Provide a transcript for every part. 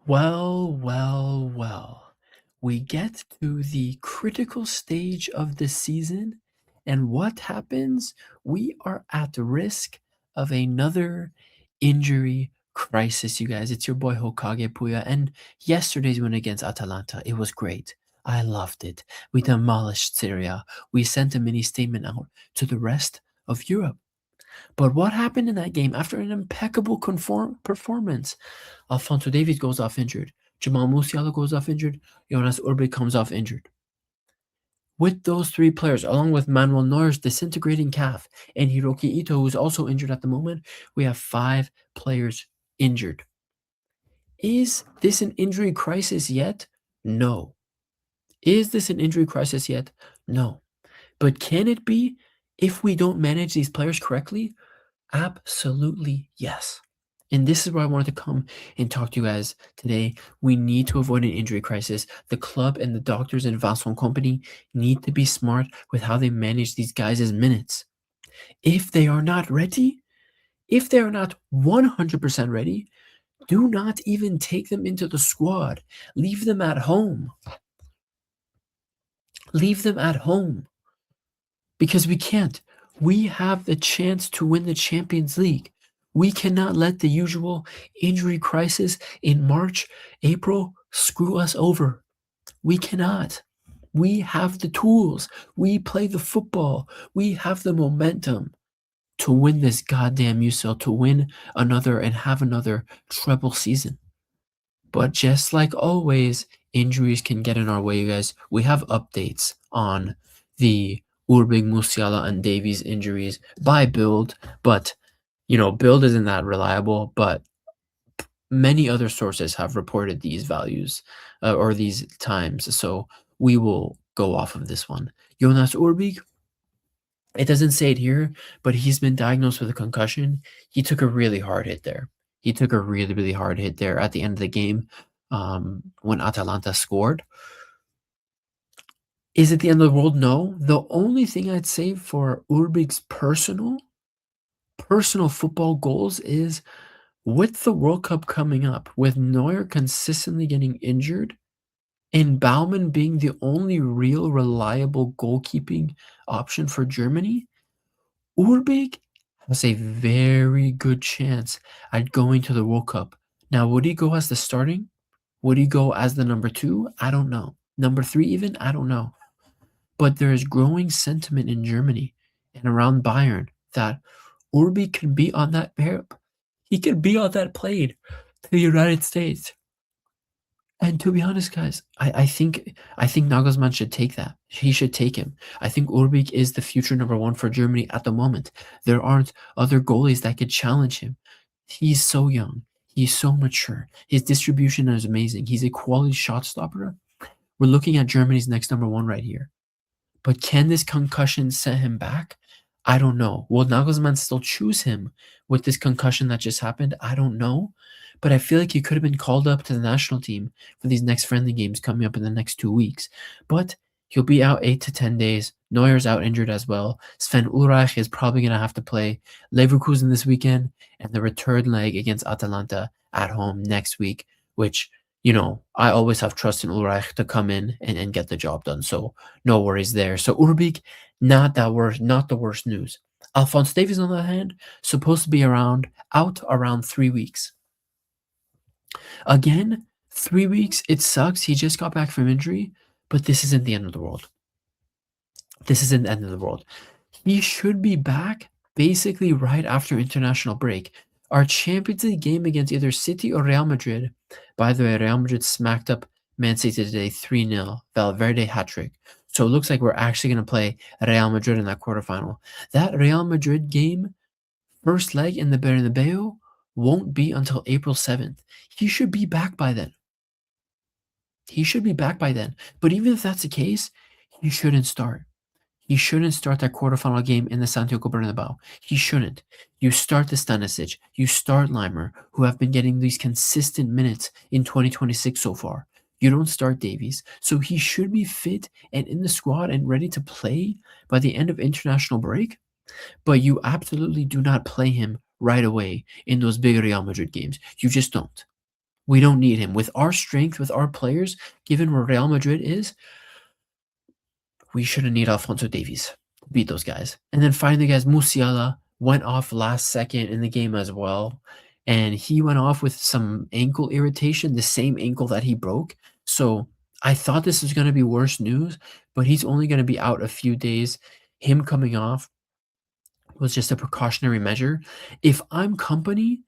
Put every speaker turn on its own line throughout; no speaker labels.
Well, well, well. We get to the critical stage of the season, and what happens? We are at risk of another injury crisis, you guys. It's your boy Hokage Puya, and yesterday's win against Atalanta, it was great. I loved it. We demolished Syria. We sent a mini statement out to the rest of Europe. But what happened in that game after an impeccable performance? Alphonso Davies goes off injured. Jamal Musiala goes off injured. Jonas Urbig comes off injured. With those three players, along with Manuel Neuer's disintegrating calf and Hiroki Ito, who's also injured at the moment, we have 5 players injured. Is this an injury crisis yet? No. Is this an injury crisis yet? No. But can it be if we don't manage these players correctly? Absolutely yes. And this is where I wanted to come and talk to you guys today. We need to avoid an injury crisis. The club and the doctors in Vincent Kompany need to be smart with how they manage these guys' minutes. If they are not ready, if they are not 100% ready, do not even take them into the squad. Leave them at home. Leave them at home. Because we can't. We have the chance to win the Champions League. We cannot let the usual injury crisis in March, April screw us over. We cannot. We have the tools. We play the football. We have the momentum to win this goddamn UCL, to win another and have another treble season. But just like always, injuries can get in our way, you guys. We have updates on the Urbig, Musiala, and Davies injuries by Build, but Build isn't that reliable, but many other sources have reported these values or these times, so we will go off of this one. Jonas Urbig, it doesn't say it here, but he's been diagnosed with a concussion. He took a really hard hit there. He took a really, really hard hit there at the end of the game when Atalanta scored. Is it the end of the world? No. The only thing I'd say for Urbig's personal football goals is with the World Cup coming up, with Neuer consistently getting injured, and Baumann being the only real reliable goalkeeping option for Germany, Urbig has a very good chance at going to the World Cup. Now, would he go as the starting? Would he go as the number 2? I don't know. Number 3 even? I don't know. But there is growing sentiment in Germany and around Bayern that Urbig can be on that pair. He could be on that plane to the United States. And to be honest, guys, I think Nagelsmann should take that. He should take him. I think Urbig is the future number 1 for Germany at the moment. There aren't other goalies that could challenge him. He's so young. He's so mature. His distribution is amazing. He's a quality shot stopper. We're looking at Germany's next number 1 right here. But can this concussion set him back? I don't know. Will Nagelsmann still choose him with this concussion that just happened? I don't know. But I feel like he could have been called up to the national team for these next friendly games coming up in the next 2 weeks. But he'll be out 8 to 10 days. Neuer's out injured as well. Sven Ulreich is probably going to have to play Leverkusen this weekend and the return leg against Atalanta at home next week, which, I always have trust in Ulreich to come in and get the job done. So no worries there. So Urbig, not the worst news. Alphonso Davies, on the other hand, supposed to be out around 3 weeks. Again, 3 weeks, it sucks. He just got back from injury, but this isn't the end of the world. This isn't the end of the world. He should be back basically right after international break. Our Champions League game against either City or Real Madrid. By the way, Real Madrid smacked up Man City today 3-0. Valverde hat-trick. So it looks like we're actually going to play Real Madrid in that quarterfinal. That Real Madrid game, first leg in the Bernabeu, won't be until April 7th. He should be back by then. But even if that's the case, he shouldn't start. He shouldn't start that quarterfinal game in the Santiago Bernabeu. He shouldn't. You start the Stanisic. You start Limer, who have been getting these consistent minutes in 2026 so far. You don't start Davies. So he should be fit and in the squad and ready to play by the end of international break. But you absolutely do not play him right away in those big Real Madrid games. You just don't. We don't need him. With our strength, with our players, given where Real Madrid is, we shouldn't need Alphonso Davies to beat those guys. And then finally, guys, Musiala went off last second in the game as well. And he went off with some ankle irritation, the same ankle that he broke. So I thought this was going to be worse news, but he's only going to be out a few days. Him coming off was just a precautionary measure. If I'm Kompany,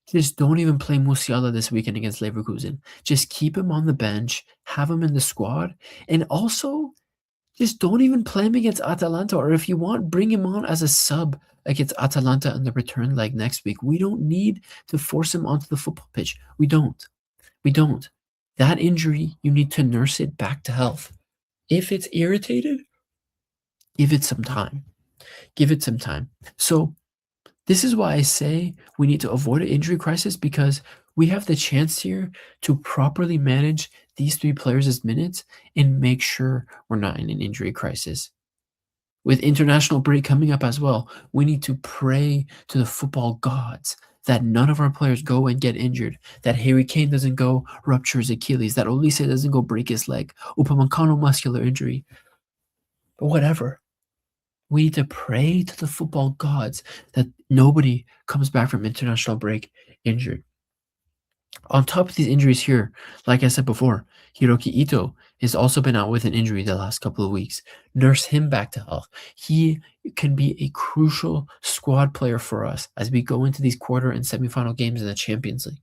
just don't even play Musiala this weekend against Leverkusen. Just keep him on the bench, have him in the squad, and also just don't even play him against Atalanta, or if you want, bring him on as a sub against Atalanta in the return leg next week. We don't need to force him onto the football pitch. We don't. We don't. That injury, you need to nurse it back to health. If it's irritated, give it some time. Give it some time. So this is why I say we need to avoid an injury crisis, because we have the chance here to properly manage these three players' minutes and make sure we're not in an injury crisis. With international break coming up as well, we need to pray to the football gods that none of our players go and get injured, that Harry Kane doesn't go rupture his Achilles, that Olise doesn't go break his leg, Upamecano muscular injury, but whatever. We need to pray to the football gods that nobody comes back from international break injured. On top of these injuries here, like I said before, Hiroki Ito has also been out with an injury the last couple of weeks. Nurse him back to health. He can be a crucial squad player for us as we go into these quarter and semifinal games in the Champions League.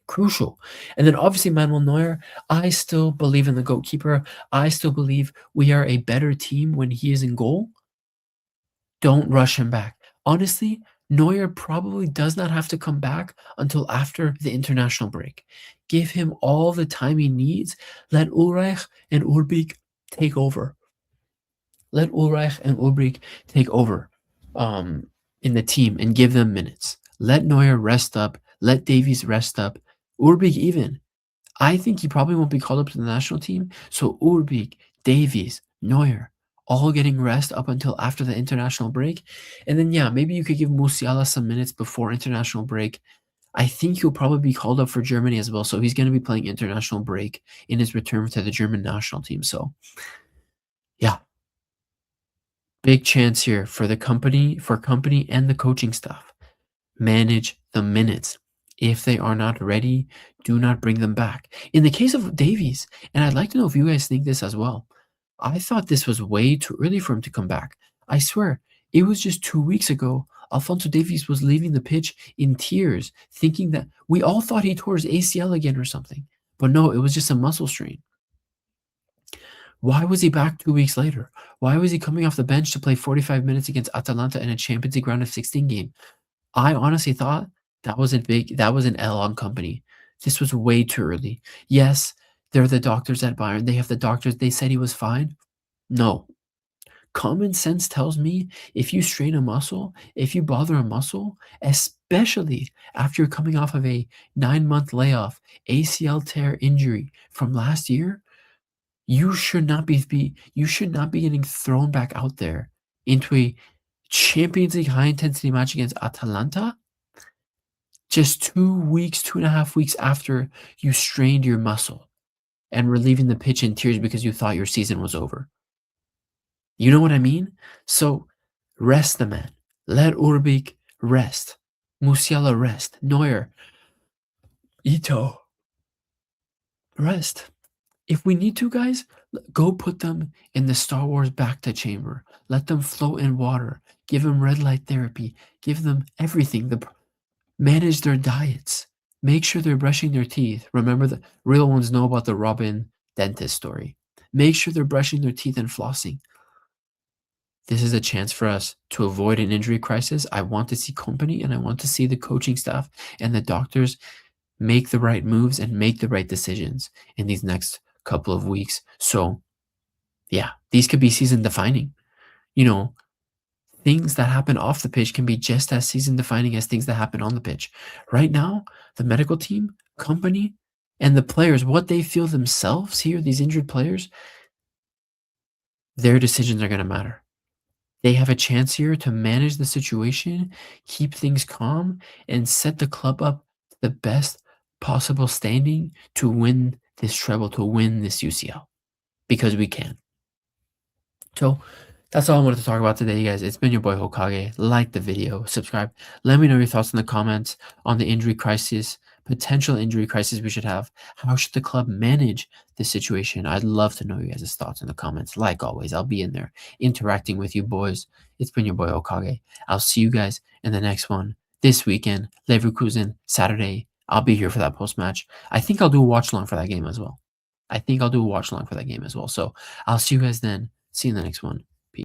Crucial. And then obviously Manuel Neuer, I still believe in the goalkeeper. I still believe we are a better team when he is in goal. Don't rush him back. Honestly, Neuer probably does not have to come back until after the international break. Give him all the time he needs. Let Ulreich and Urbig take over. Let Ulreich and Urbig take over in the team and give them minutes. Let Neuer rest up. Let Davies rest up. Urbig even. I think he probably won't be called up to the national team. So Urbig, Davies, Neuer, all getting rest up until after the international break. And then, yeah, maybe you could give Musiala some minutes before international break. I think he'll probably be called up for Germany as well. So he's going to be playing international break in his return to the German national team. So, yeah, big chance here for Kompany and the coaching staff. Manage the minutes. If they are not ready, do not bring them back. In the case of Davies, and I'd like to know if you guys think this as well, I thought this was way too early for him to come back. I swear, it was just 2 weeks ago. Alphonso Davies was leaving the pitch in tears, thinking that we all thought he tore his ACL again or something. But no, it was just a muscle strain. Why was he back 2 weeks later? Why was he coming off the bench to play 45 minutes against Atalanta in a Champions League round of 16 game? I honestly thought that was an L on Kompany. This was way too early. Yes, they're the doctors at Bayern. They have the doctors. They said he was fine. No. Common sense tells me if you strain a muscle, if you bother a muscle, especially after you're coming off of a 9-month layoff, ACL tear injury from last year, you should not be getting thrown back out there into a Champions League high intensity match against Atalanta just 2.5 weeks after you strained your muscle and were leaving the pitch in tears because you thought your season was over. You know what I mean? So rest the man. Let Urbig rest. Musiala rest. Neuer. Ito. Rest. If we need to, guys, go put them in the Star Wars bacta chamber. Let them float in water. Give them red light therapy. Give them everything. Manage their diets. Make sure they're brushing their teeth. Remember, the real ones know about the Robin dentist story. Make sure they're brushing their teeth and flossing. This is a chance for us to avoid an injury crisis. I want to see Kompany and I want to see the coaching staff and the doctors make the right moves and make the right decisions in these next couple of weeks. So, yeah, these could be season defining. You know, things that happen off the pitch can be just as season defining as things that happen on the pitch. Right now, the medical team, Kompany, and the players, what they feel themselves here, these injured players, their decisions are going to matter. They have a chance here to manage the situation, keep things calm, and set the club up to the best possible standing to win this treble, to win this UCL, because we can. So that's all I wanted to talk about today, you guys. It's been your boy Hokage. Like the video, subscribe. Let me know your thoughts in the comments on the injury crisis, potential injury crisis we should have. How should the club manage this situation? I'd love to know you guys' thoughts in the comments. Like always, I'll be in there interacting with you boys. It's been your boy Hokage. I'll see you guys in the next one this weekend. Leverkusen, Saturday. I'll be here for that post-match. I think I'll do a watch-along for that game as well. So I'll see you guys then. See you in the next one.